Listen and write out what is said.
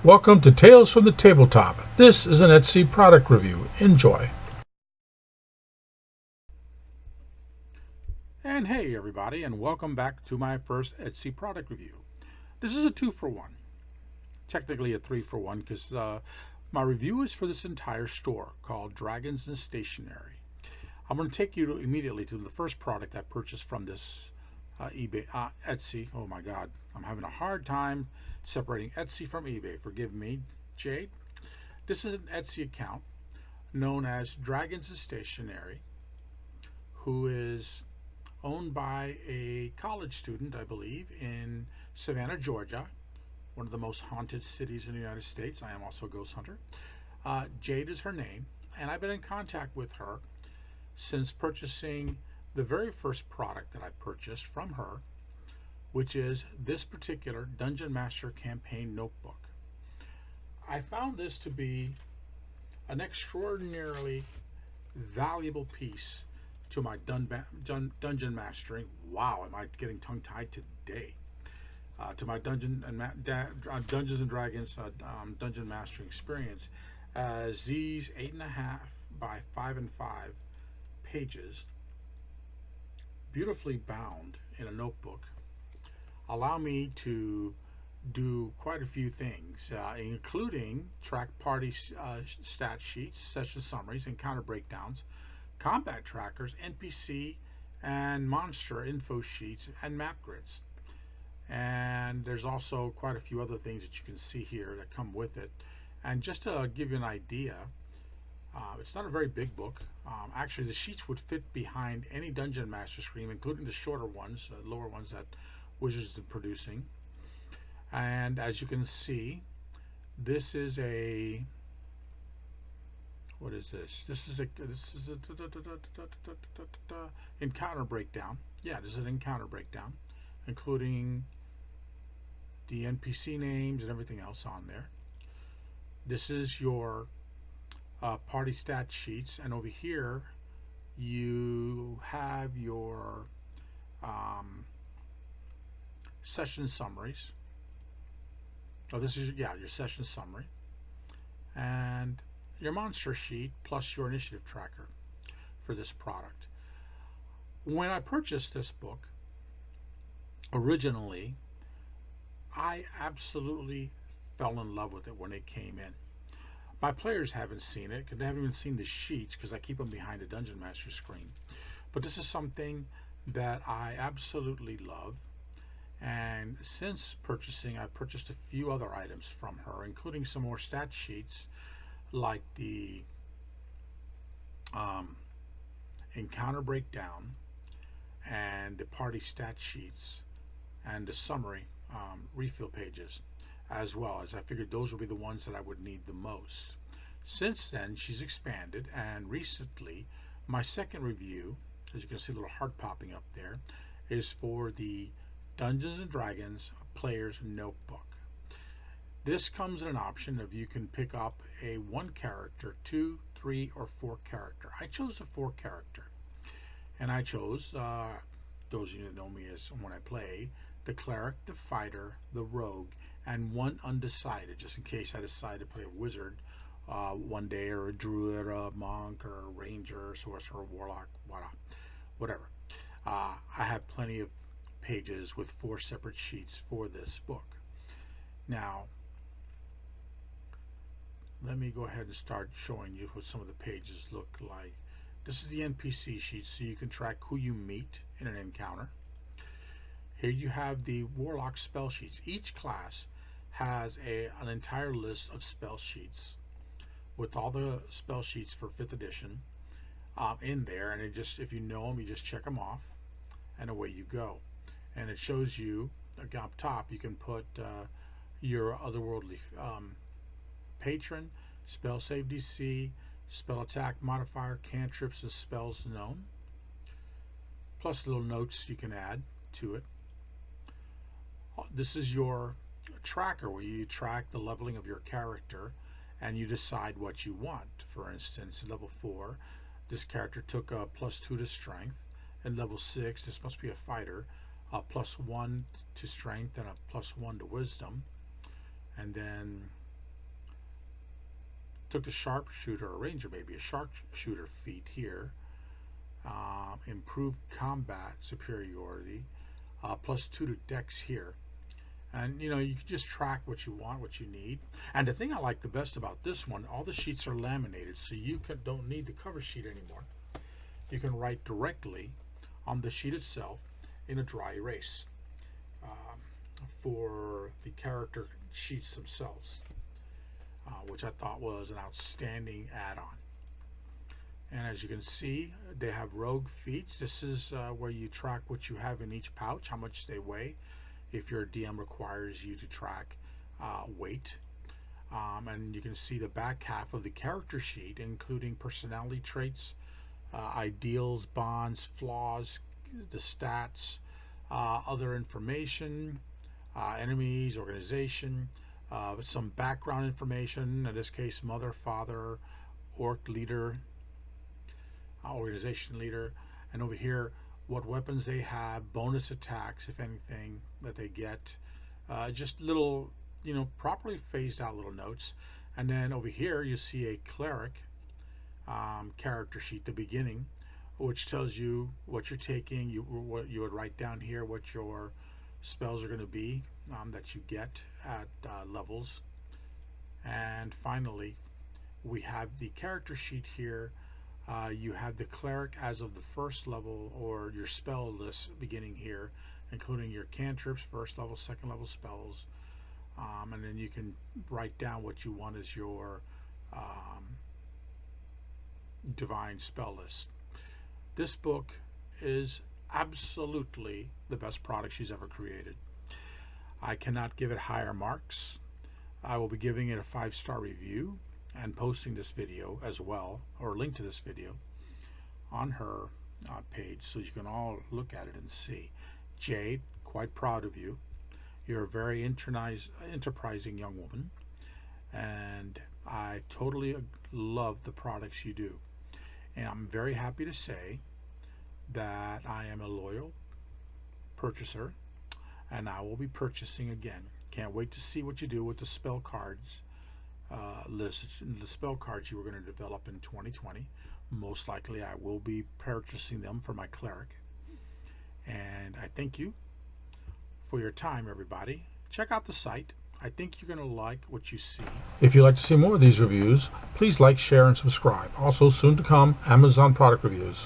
Welcome to Tales from the Tabletop. This is an Etsy product review. Enjoy. And hey everybody, and welcome back to my first Etsy product review. This is a 2-for-1. Technically a 3-for-1 because my review is for this entire store called Dragons and Stationery. I'm going to take you immediately to the first product I purchased from this Etsy. Oh my god, I'm having a hard time separating Etsy from eBay. Forgive me, Jade. This is an Etsy account known as Dragons and Stationery, who is owned by a college student, I believe, in Savannah, Georgia, one of the most haunted cities in the United States. I am also a ghost hunter. Jade is her name, and I've been in contact with her since purchasing the very first product that I purchased from her, which is this particular Dungeon Master Campaign Notebook. I found this to be an extraordinarily valuable piece to my dungeon mastering. Wow, am I getting tongue-tied today? To my Dungeons and Dragons dungeon mastering experience, as these 8.5 by 5 pages, beautifully bound in a notebook, allow me to do quite a few things, including track party stat sheets, session summaries, encounter breakdowns, combat trackers, NPC and monster info sheets, and map grids. And there's also quite a few other things that you can see here that come with it. And just to give you an idea, it's not a very big book. Actually, the sheets would fit behind any Dungeon Master screen, including the shorter ones, lower ones that Wizards is producing. And as you can see, this is a, what is this? This is a encounter breakdown. Yeah, this is an encounter breakdown, including the NPC names and everything else on there. This is your party stat sheets, and over here you have your session summaries. Oh, this is your session summary, and your monster sheet plus your initiative tracker for this product. When I purchased this book originally, I absolutely fell in love with it when it came in. My players haven't seen it because they haven't even seen the sheets because I keep them behind the Dungeon Master screen. But this is something that I absolutely love. And since purchasing, I purchased a few other items from her, including some more stat sheets like the encounter breakdown and the party stat sheets and the summary refill pages, as well, as I figured those would be the ones that I would need the most. Since then, she's expanded, and recently my second review, as you can see a little heart popping up there, is for the Dungeons and Dragons Player's Notebook. This comes in an option of you can pick up a 1 character, 2, 3, or 4 character. I chose a 4 character, and I chose, those of you that know me as when I play, the cleric, the fighter, the rogue, and 1 undecided, just in case I decide to play a wizard one day, or a druid, or a monk, or a ranger, sorcerer, warlock, whatever. I have plenty of pages with 4 separate sheets for this book. Now, let me go ahead and start showing you what some of the pages look like. This is the NPC sheet, so you can track who you meet in an encounter. Here you have the Warlock spell sheets. Each class has an entire list of spell sheets with all the spell sheets for 5th edition in there, and it just, if you know them, you just check them off, and away you go. And it shows you, up top, you can put your otherworldly patron, spell save DC, spell attack modifier, cantrips, and spells known, plus little notes you can add to it. This is your tracker, where you track the leveling of your character and you decide what you want. For instance, level 4, this character took a +2 to strength, and level 6, this must be a fighter, +1 to strength and a +1 to wisdom. And then took the sharpshooter or ranger, maybe a sharpshooter feat here. Improved combat superiority, +2 to dex here. And you can just track what you want, what you need. And the thing I like the best about this one, all the sheets are laminated, so you don't need the cover sheet anymore. You can write directly on the sheet itself in a dry erase for the character sheets themselves, which I thought was an outstanding add-on. And as you can see, they have rogue feats. This is where you track what you have in each pouch, how much they weigh, if your DM requires you to track weight. And you can see the back half of the character sheet, including personality traits, ideals, bonds, flaws, the stats, other information, enemies, organization, some background information, in this case mother, father, orc leader, organization leader, and over here what weapons they have, bonus attacks if anything that they get, just little properly phased out little notes. And then over here you see a cleric character sheet, the beginning, which tells you what you're taking. What you would write down here what your spells are going to be that you get at levels. And finally we have the character sheet here. You have the cleric as of the first level, or your spell list beginning here, including your cantrips, first level, second level spells, and then you can write down what you want as your divine spell list. This book is absolutely the best product she's ever created. I cannot give it higher marks. I will be giving it a 5-star review and posting this video as well, or link to this video on her page, so you can all look at it and see. Jade, quite proud of you. You're a very enterprising young woman, and I totally love the products you do. And I'm very happy to say that I am a loyal purchaser, and I will be purchasing again. Can't wait to see what you do with the spell cards list, the spell cards you were going to develop in 2020. Most likely I will be purchasing them for my cleric. And I thank you for your time, everybody. Check out the site. I think you're going to like what you see. If you'd like to see more of these reviews, please like, share, and subscribe. Also, soon to come, Amazon product reviews.